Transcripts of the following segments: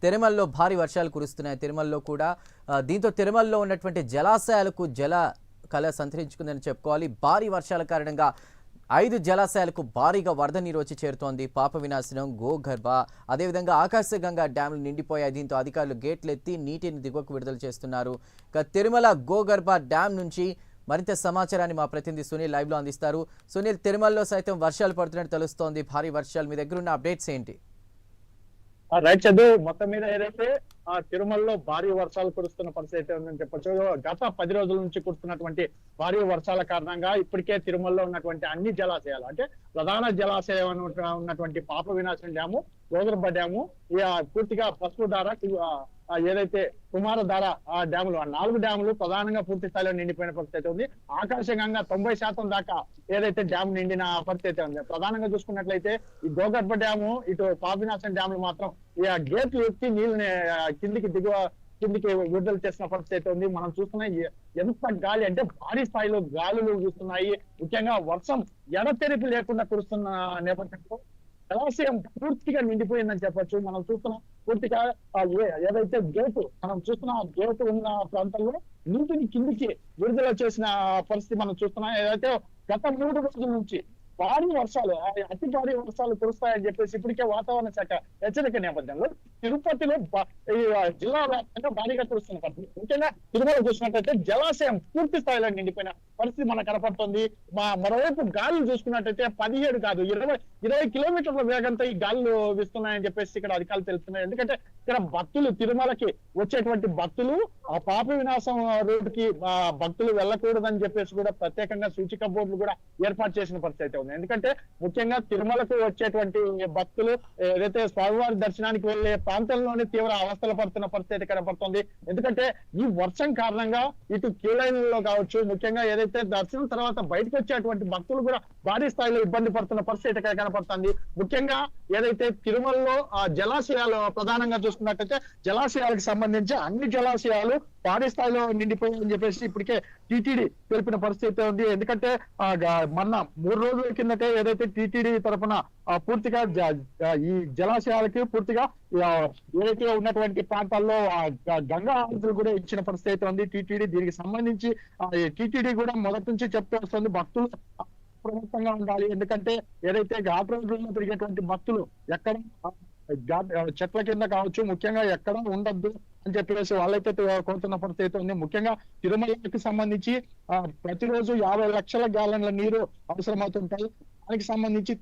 తిరుమలలో భారీ వర్షాలు కురుస్తున్నాయి. తిరుమలలో కూడా దీంతో తిరుమలలో ఉన్నటువంటి జలాశయాలకు జల కళ సంతరించుకుందని చెప్పుకోవాలి. భారీ వర్షాల కారణంగా 5 జలాశయాలకు భారీగా వరద నీరు వచ్చి చేరుతోంది. పాప వినాశనం, గోగర్భ, అదేవిధంగా ఆకాశగంగా డ్యాంలు నిండిపోయాయి. దీంతో అధికారులు గేట్లు ఎత్తి నీటిని దిగువకు విడుదల చేస్తున్నారు. ఇక తిరుమల గోగర్భ డ్యాం నుంచి మరింత సమాచారాన్ని మా ప్రతినిధి సునీల్ లైవ్లో అందిస్తారు. సునీల్, తిరుమలలో సైతం వర్షాలు పడుతున్నట్టు తెలుస్తోంది. భారీ వర్షాలు, మీ దగ్గర ఉన్న అప్డేట్స్ ఏంటి? రైట్ చదువు మొత్తం మీద ఏదైతే తిరుమలలో భారీ వర్షాలు కురుస్తున్న పరిస్థితి అయితే ఉందని చెప్పొచ్చు. గత 10 రోజుల నుంచి కురుస్తున్నటువంటి భారీ వర్షాల కారణంగా ఇప్పటికే తిరుమలలో ఉన్నటువంటి అన్ని జలాశయాలు, అంటే ప్రధాన జలాశయం ఉన్నటువంటి పాప వినాశనం డ్యాము, గోగర్భ డ్యాము, పూర్తిగా పసుపు ధార, ఏదైతే కుమారధార ఆ డ్యాములు, ఆ 4 డ్యాములు ప్రధానంగా పూర్తి స్థాయిలో నిండిపోయిన పరిస్థితి ఉంది. ఆకాశంగా 90% దాకా ఏదైతే డ్యామ్ నిండిన పరిస్థితి ఉంది. ప్రధానంగా చూసుకున్నట్లయితే ఈ గోగర్భ డ్యాము, ఇటు పాపినాశనం డ్యాములు మాత్రం ఈ గేట్లు ఎత్తి నీళ్ళని కిందికి విడుదల చేసిన పరిస్థితి ఉంది. మనం చూస్తున్న ఎంత గాలి అంటే భారీ స్థాయిలో గాలులు చూస్తున్నాయి. ముఖ్యంగా వర్షం ఎడతెరిపి లేకుండా కురుస్తున్న నేపథ్యంలో జలాశయం పూర్తిగా నిండిపోయిందని చెప్పొచ్చు. మనం చూస్తున్నాం పూర్తిగా ఏదైతే మనం చూస్తున్న గేటు ఉన్న ప్రాంతంలో నీటిని కిందికి విడుదల చేసిన పరిస్థితి మనం చూస్తున్నాం. ఏదైతే గత 3 రోజుల నుంచి భారీ వర్షాలు, అతి భారీ వర్షాలు కురుస్తాయని చెప్పేసి ఇప్పటికే వాతావరణ శాఖ హెచ్చరిక నేపథ్యంలో తిరుపతిలో జిల్లా వ్యాప్తంగా భారీగా కురుస్తున్న పరిస్థితి. ముఖ్యంగా తిరుమల చూసినట్టయితే జలాశయం పూర్తి స్థాయిలో నిండిపోయిన పరిస్థితి మనకు కనపడుతుంది. మరోవైపు గాలులు చూసుకున్నట్టయితే 17 కాదు 20 కిలోమీటర్ల వేగంతో ఈ గాలులు వీస్తున్నాయని చెప్పేసి ఇక్కడ అధికారులు తెలుస్తున్నాయి. ఎందుకంటే ఇక్కడ భక్తులు, తిరుమలకి వచ్చేటువంటి భక్తులు ఆ పాప వినాశం రోడ్డు కి భక్తులు వెళ్ళకూడదని చెప్పేసి కూడా ప్రత్యేకంగా సూచిక బోర్డులు కూడా ఏర్పాటు చేసిన పరిస్థితి ఉంది. ఎందుకంటే ముఖ్యంగా తిరుమలకు వచ్చేటువంటి భక్తులు ఏదైతే స్వామివారి దర్శనానికి వెళ్లే ప్రాంతంలోనే తీవ్ర అవస్థలు పడుతున్న పరిస్థితి కనపడుతుంది. ఎందుకంటే ఈ వర్షం కారణంగా ఇటు క్యూ లైన్లలో కావచ్చు, ముఖ్యంగా ఏదైతే దర్శనం తర్వాత బయటకు వచ్చేటువంటి భక్తులు కూడా భారీ స్థాయిలో ఇబ్బంది పడుతున్న పరిస్థితి కనపడుతుంది. ముఖ్యంగా ఏదైతే తిరుమలలో జలాశయాలు ప్రధానంగా చూసుకున్నట్టయితే జలాశయాలకు సంబంధించి అన్ని జలాశయాలు భారీ స్థాయిలో నిండిపోయాయని చెప్పేసి ఇప్పటికే టీటీడీ తెలిపిన పరిస్థితి ఉంది. ఎందుకంటే మొన్న 3 రోజుల కిందటే ఏదైతే టీటీడీ తరఫున పూర్తిగా ఈ జలాశయాలకి పూర్తిగా ఏదైతే ఉన్నటువంటి ప్రాంతాల్లో గంగా ఆరతులు కూడా ఇచ్చిన పరిస్థితి ఉంది టీటీడీ. దీనికి సంబంధించి టీటీడీ కూడా మొదటి నుంచి చెప్తూ వస్తుంది భక్తులు ప్రముఖంగా ఉండాలి. ఎందుకంటే ఏదైతే ఘాట్ రోడ్లలో తిరిగేటువంటి భక్తులు ఎక్కడ చెట్ల కింద కావచ్చు, ముఖ్యంగా ఎక్కడ ఉండద్దు అని చెప్పేసి వాళ్ళైతే కోరుతున్న పరిస్థితి ఉంది. ముఖ్యంగా తిరుమలకి సంబంధించి ప్రతిరోజు 50 లక్షల గ్యాలన్ల నీరు అవసరమవుతుంటాయి. దానికి సంబంధించి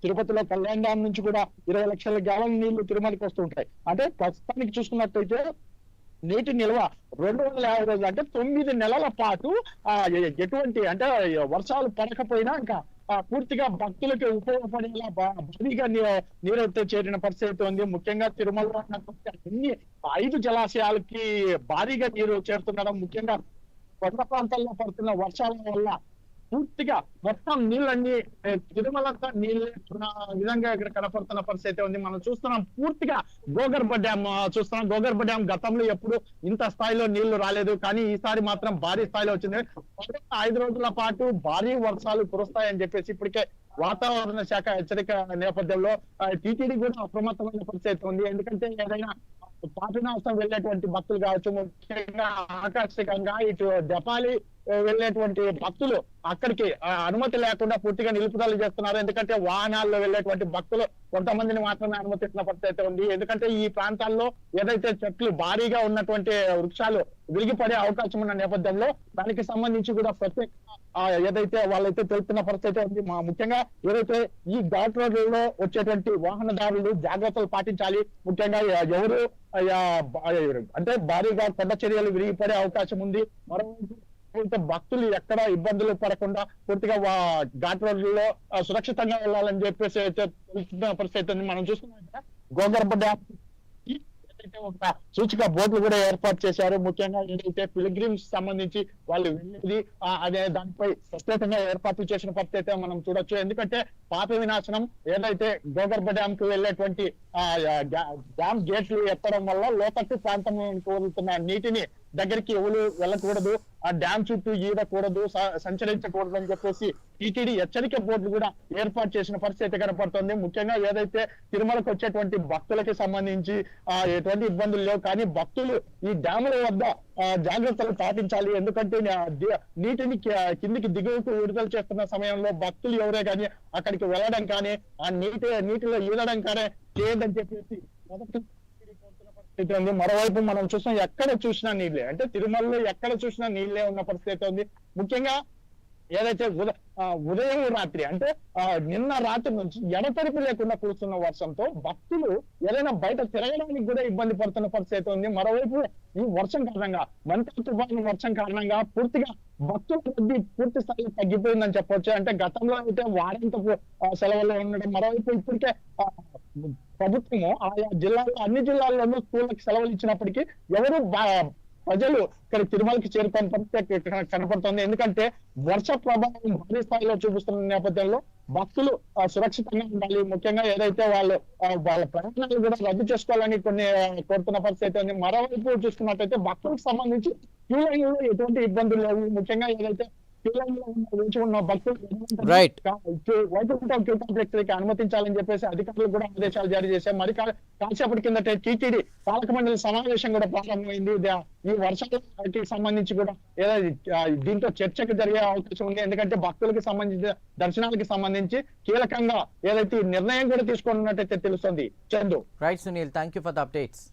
తిరుపతిలో కళ్యాణ డ్యాం నుంచి కూడా 20 లక్షల గ్యాలన్ నీళ్లు తిరుమలకి వస్తుంటాయి. అంటే ప్రస్తుతానికి చూసుకున్నట్టయితే నీటి నిల్వ 250 రోజులు, అంటే 9 నెలల పాటు ఎటువంటి అంటే వర్షాలు పడకపోయినా ఇంకా పూర్తిగా భక్తులకి ఉపయోగపడేలా భారీగా నీరైతే చేరిన పరిస్థితి ఉంది. ముఖ్యంగా తిరుమలలో అన్ని 5 జలాశయాలకి భారీగా నీరు చేరుతుండడం, ముఖ్యంగా కొండ ప్రాంతాల్లో పడుతున్న వర్షాల వల్ల పూర్తిగా మొత్తం నీళ్ళన్నీ తిరుమలంతా నీళ్ళు విధంగా ఇక్కడ కనపడుతున్న పరిస్థితి ఉంది. మనం చూస్తున్నాం పూర్తిగా గోగర్భ డ్యామ్ చూస్తున్నాం. గోగర్భ డ్యామ్ గతంలో ఎప్పుడు ఇంత స్థాయిలో నీళ్లు రాలేదు, కానీ ఈసారి మాత్రం భారీ స్థాయిలో వచ్చింది. 5 రోజుల పాటు భారీ వర్షాలు కురుస్తాయని చెప్పేసి ఇప్పటికే వాతావరణ శాఖ హెచ్చరిక నేపథ్యంలో టీటీడీ కూడా అప్రమత్తమైన పరిస్థితి ఉంది. ఎందుకంటే ఏదైనా పాపినాశం వెళ్ళేటువంటి భక్తులు కావచ్చు, ముఖ్యంగా ఆకర్షకంగా ఇటు జపాలి వెళ్ళేటువంటి భక్తులు అక్కడికి అనుమతి లేకుండా పూర్తిగా నిలుపుదల చేస్తున్నారు. ఎందుకంటే వాహనాల్లో వెళ్ళేటువంటి భక్తులు కొంతమందిని మాత్రమే అనుమతిస్తున్న పరిస్థితి ఉంది. ఎందుకంటే ఈ ప్రాంతాల్లో ఏదైతే చెట్లు భారీగా ఉన్నటువంటి వృక్షాలు విరిగిపడే అవకాశం ఉన్న నేపథ్యంలో దానికి సంబంధించి కూడా ప్రత్యేక ఏదైతే వాళ్ళైతే తెలుపుతున్న పరిస్థితి ఉంది. ముఖ్యంగా ఏదైతే ఈ ఘాట్ రోడ్లలో వచ్చేటువంటి వాహనదారులు జాగ్రత్తలు పాటించాలి. ముఖ్యంగా ఎవరు అంటే భారీగా కొండ చర్యలు విరిగిపడే అవకాశం ఉంది. మరోవైపు భక్తులు ఎక్కడ ఇబ్బందులు పడకుండా పూర్తిగా ఘాట్ రోడ్లలో సురక్షితంగా వెళ్ళాలని చెప్పేసి తెలుస్తున్న పరిస్థితి ఉంది. మనం చూస్తున్నాం గోగర్భ డ్యామ్ ఏదైతే ఒక సూచిక బోర్డులు కూడా ఏర్పాటు చేశారు. ముఖ్యంగా ఏదైతే పిలిగ్రిమ్స్ సంబంధించి వాళ్ళు వెళ్ళేది అదే దానిపై ప్రత్యేకంగా ఏర్పాట్లు చేసిన పరిస్థితి మనం చూడొచ్చు. ఎందుకంటే పాప వినాశనం ఏదైతే గోగర్భ డ్యామ్ కు వెళ్ళేటువంటి డ్యామ్ గేట్లు ఎత్తడం వల్ల లోతట్టు ప్రాంతంలోకి వదులుతున్న నీటిని దగ్గరికి ఎవరు వెళ్ళకూడదు, ఆ డ్యామ్ చుట్టూ ఈదకూడదు, సంచరించకూడదు అని చెప్పేసి టీటీడీ హెచ్చరిక బోర్డులు కూడా ఏర్పాటు చేసిన పరిస్థితి కనపడుతుంది. ముఖ్యంగా ఏదైతే తిరుమలకు వచ్చేటువంటి భక్తులకి సంబంధించి ఎటువంటి ఇబ్బందులు లేవు, కానీ భక్తులు ఈ డ్యాముల వద్ద జాగ్రత్తలు పాటించాలి. ఎందుకంటే నీటిని కిందికి దిగువకు విడుదల చేస్తున్న సమయంలో భక్తులు ఎవరే కానీ అక్కడికి వెళ్ళడం కానీ ఆ నీటిలో ఈదడం కానీ చేయదని చెప్పేసి మొదటి పరిస్థితి ఉంది. మరోవైపు మనం చూస్తాం ఎక్కడ చూసినా నీళ్ళే, అంటే తిరుమలలో ఎక్కడ చూసినా నీళ్ళే ఉన్న పరిస్థితి ఉంది. ముఖ్యంగా ఏదైతే ఉదయం రాత్రి అంటే నిన్న రాత్రి నుంచి ఎడతెరిపి లేకుండా కురుస్తున్న వర్షంతో భక్తులు ఏదైనా బయట తిరగడానికి కూడా ఇబ్బంది పడుతున్న పరిస్థితి ఉంది. మరోవైపు ఈ వర్షం కారణంగా మంత్రి తుఫాను వర్షం కారణంగా పూర్తిగా భక్తుల రద్దీ పూర్తి స్థాయిలో తగ్గిపోయిందని చెప్పొచ్చు. అంటే గతంలో అయితే వారాంతపు సెలవుల్లో ఉండడం, మరోవైపు ఇప్పటికే ప్రభుత్వము ఆయా జిల్లాల్లో అన్ని జిల్లాల్లోనూ స్కూళ్ళకి సెలవులు ఇచ్చినప్పటికీ ఎవరు ప్రజలు ఇక్కడ తిరుమలకి చేరుకునే పరిస్థితి కనపడుతుంది. ఎందుకంటే వర్ష ప్రభావం భారీ స్థాయిలో చూపిస్తున్న నేపథ్యంలో భక్తులు సురక్షితంగా ఉండాలి. ముఖ్యంగా ఏదైతే వాళ్ళ ప్రయాణాలు కూడా రద్దు చేసుకోవాలని కొన్ని కోరుతున్న పరిస్థితి ఉంది. మరోవైపు చూసుకున్నట్టయితే భక్తులకు సంబంధించి క్యూ లైన్ లో ఎటువంటి ఇబ్బందులు లేవు. ముఖ్యంగా ఏదైతే క్యూ లైన్ లో వేచి ఉన్న భక్తులు వైకుంఠం క్యూ కాంప్లెక్స్ కి అనుమతించాలని చెప్పేసి అధికారులు కూడా ఆదేశాలు జారీ చేశారు. మరి కాసేపటి కిందట టీటీడీ పాలక మండలి సమావేశం కూడా ప్రారంభమైంది. ఈ వర్షాలకి సంబంధించి కూడా ఏదైతే దీంతో చర్చకు జరిగే అవకాశం ఉంది. ఎందుకంటే భక్తులకు సంబంధించిన దర్శనాలకు సంబంధించి కీలకంగా ఏదైతే నిర్ణయం కూడా తీసుకున్నట్టయితే తెలుస్తుంది. Chandu. Right Sunil, thank you for the updates.